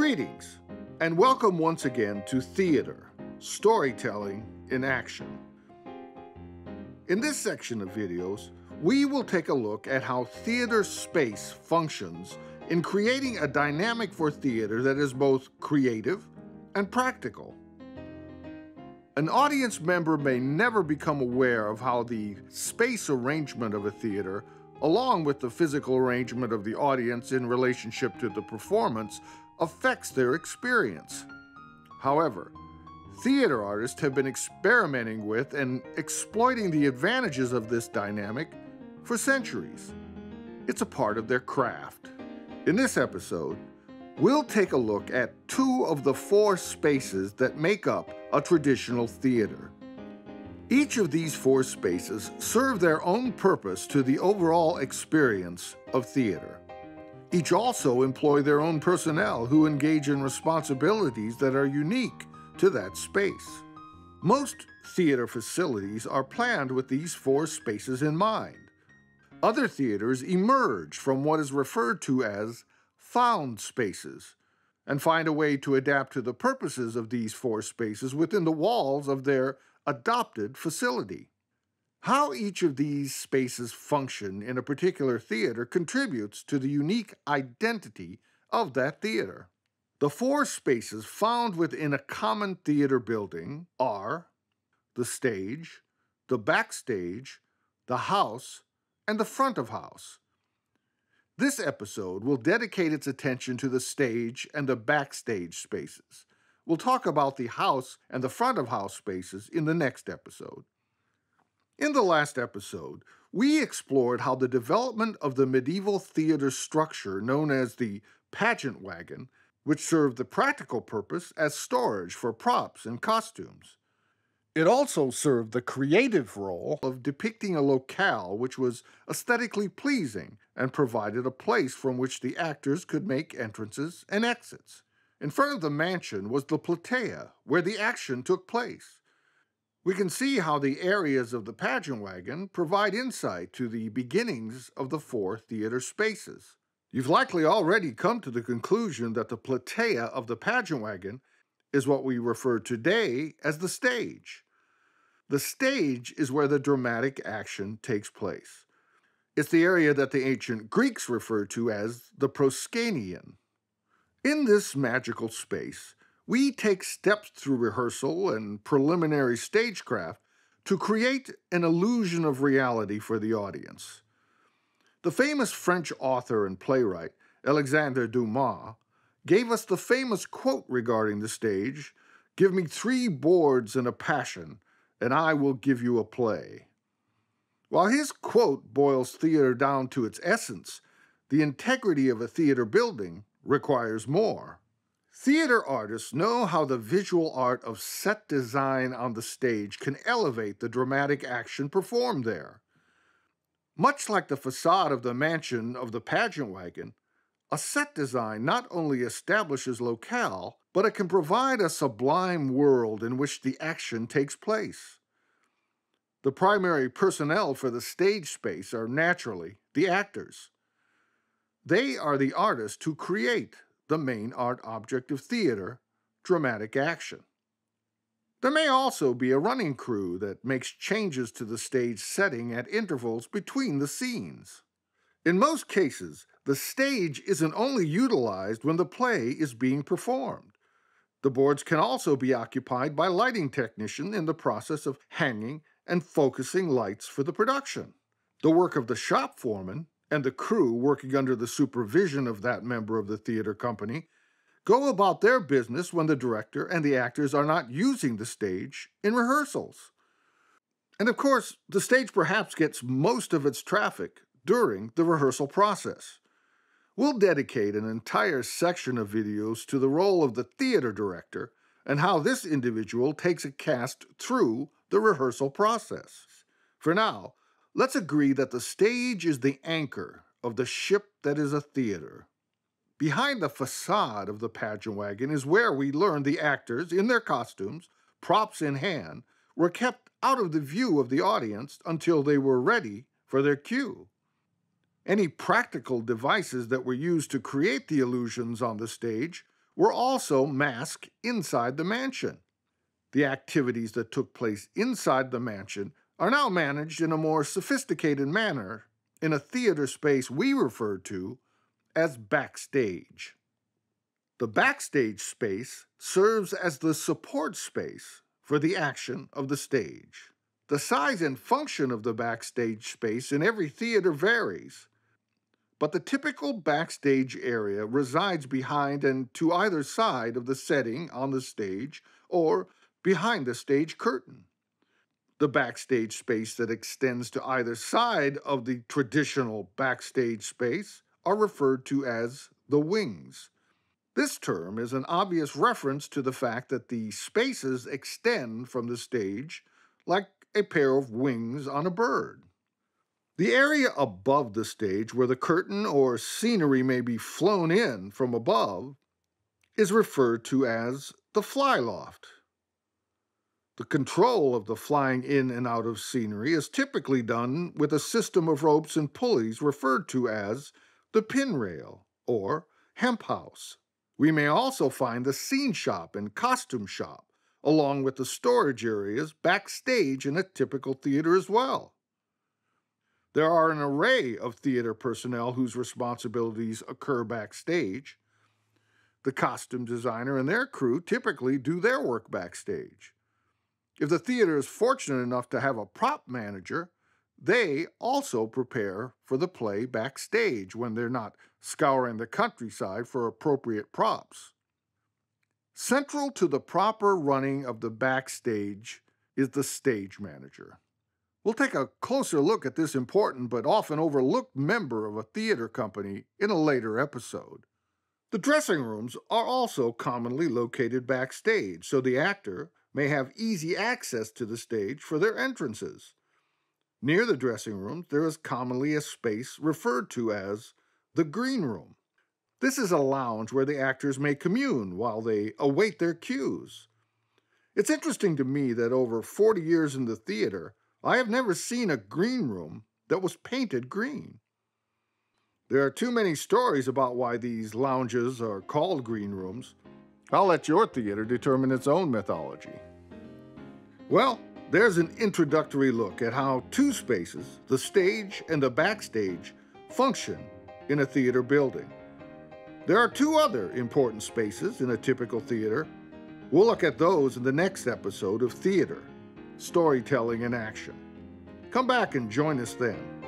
Greetings, and welcome once again to Theater, Storytelling in Action. In this section of videos, we will take a look at how theater space functions in creating a dynamic for theater that is both creative and practical. An audience member may never become aware of how the space arrangement of a theater, along with the physical arrangement of the audience in relationship to the performance, affects their experience. However, theater artists have been experimenting with and exploiting the advantages of this dynamic for centuries. It's a part of their craft. In this episode, we'll take a look at two of the four spaces that make up a traditional theater. Each of these four spaces serve their own purpose to the overall experience of theater. Each also employ their own personnel who engage in responsibilities that are unique to that space. Most theater facilities are planned with these four spaces in mind. Other theaters emerge from what is referred to as found spaces and find a way to adapt to the purposes of these four spaces within the walls of their adopted facility. How each of these spaces function in a particular theater contributes to the unique identity of that theater. The four spaces found within a common theater building are the stage, the backstage, the house, and the front of house. This episode will dedicate its attention to the stage and the backstage spaces. We'll talk about the house and the front of house spaces in the next episode. In the last episode, we explored how the development of the medieval theater structure known as the pageant wagon, which served the practical purpose as storage for props and costumes. It also served the creative role of depicting a locale which was aesthetically pleasing and provided a place from which the actors could make entrances and exits. In front of the mansion was the platea, where the action took place. We can see how the areas of the pageant wagon provide insight to the beginnings of the four theater spaces. You've likely already come to the conclusion that the platea of the pageant wagon is what we refer today as the stage. The stage is where the dramatic action takes place. It's the area that the ancient Greeks referred to as the proscenium. In this magical space, we take steps through rehearsal and preliminary stagecraft to create an illusion of reality for the audience. The famous French author and playwright, Alexandre Dumas, gave us the famous quote regarding the stage, "Give me 3 boards and a passion, and I will give you a play." While his quote boils theater down to its essence, the integrity of a theater building requires more. Theater artists know how the visual art of set design on the stage can elevate the dramatic action performed there. Much like the facade of the mansion of the pageant wagon, a set design not only establishes locale, but it can provide a sublime world in which the action takes place. The primary personnel for the stage space are naturally the actors. They are the artists who create the main art object of theater, dramatic action. There may also be a running crew that makes changes to the stage setting at intervals between the scenes. In most cases, the stage isn't only utilized when the play is being performed. The boards can also be occupied by lighting technicians in the process of hanging and focusing lights for the production. The work of the shop foreman and the crew working under the supervision of that member of the theater company go about their business when the director and the actors are not using the stage in rehearsals. And of course, the stage perhaps gets most of its traffic during the rehearsal process. We'll dedicate an entire section of videos to the role of the theater director and how this individual takes a cast through the rehearsal process. For now, let's agree that the stage is the anchor of the ship that is a theater. Behind the facade of the pageant wagon is where we learn the actors, in their costumes, props in hand, were kept out of the view of the audience until they were ready for their cue. Any practical devices that were used to create the illusions on the stage were also masked inside the mansion. The activities that took place inside the mansion are now managed in a more sophisticated manner in a theater space we refer to as Backstage. The Backstage space serves as the support space for the action of the stage. The size and function of the Backstage space in every theater varies, but the typical backstage area resides behind and to either side of the setting on the stage or behind the stage curtain. The backstage space that extends to either side of the traditional backstage space are referred to as the wings. This term is an obvious reference to the fact that the spaces extend from the stage like a pair of wings on a bird. The area above the stage where the curtain or scenery may be flown in from above is referred to as the flyloft. The control of the flying in and out of scenery is typically done with a system of ropes and pulleys referred to as the pin rail or hemp house. We may also find the scene shop and costume shop, along with the storage areas backstage in a typical theater as well. There are an array of theater personnel whose responsibilities occur backstage. The costume designer and their crew typically do their work backstage. If the theater is fortunate enough to have a prop manager, they also prepare for the play backstage when they're not scouring the countryside for appropriate props. Central to the proper running of the backstage is the stage manager. We'll take a closer look at this important but often overlooked member of a theater company in a later episode. The dressing rooms are also commonly located backstage, so the actor may have easy access to the stage for their entrances. Near the dressing rooms, there is commonly a space referred to as the green room. This is a lounge where the actors may commune while they await their cues. It's interesting to me that over 40 years in the theater, I have never seen a green room that was painted green. There are too many stories about why these lounges are called green rooms. I'll let your theater determine its own mythology. Well, there's an introductory look at how two spaces, the stage and the backstage, function in a theater building. There are two other important spaces in a typical theater. We'll look at those in the next episode of Theater, Storytelling in Action. Come back and join us then.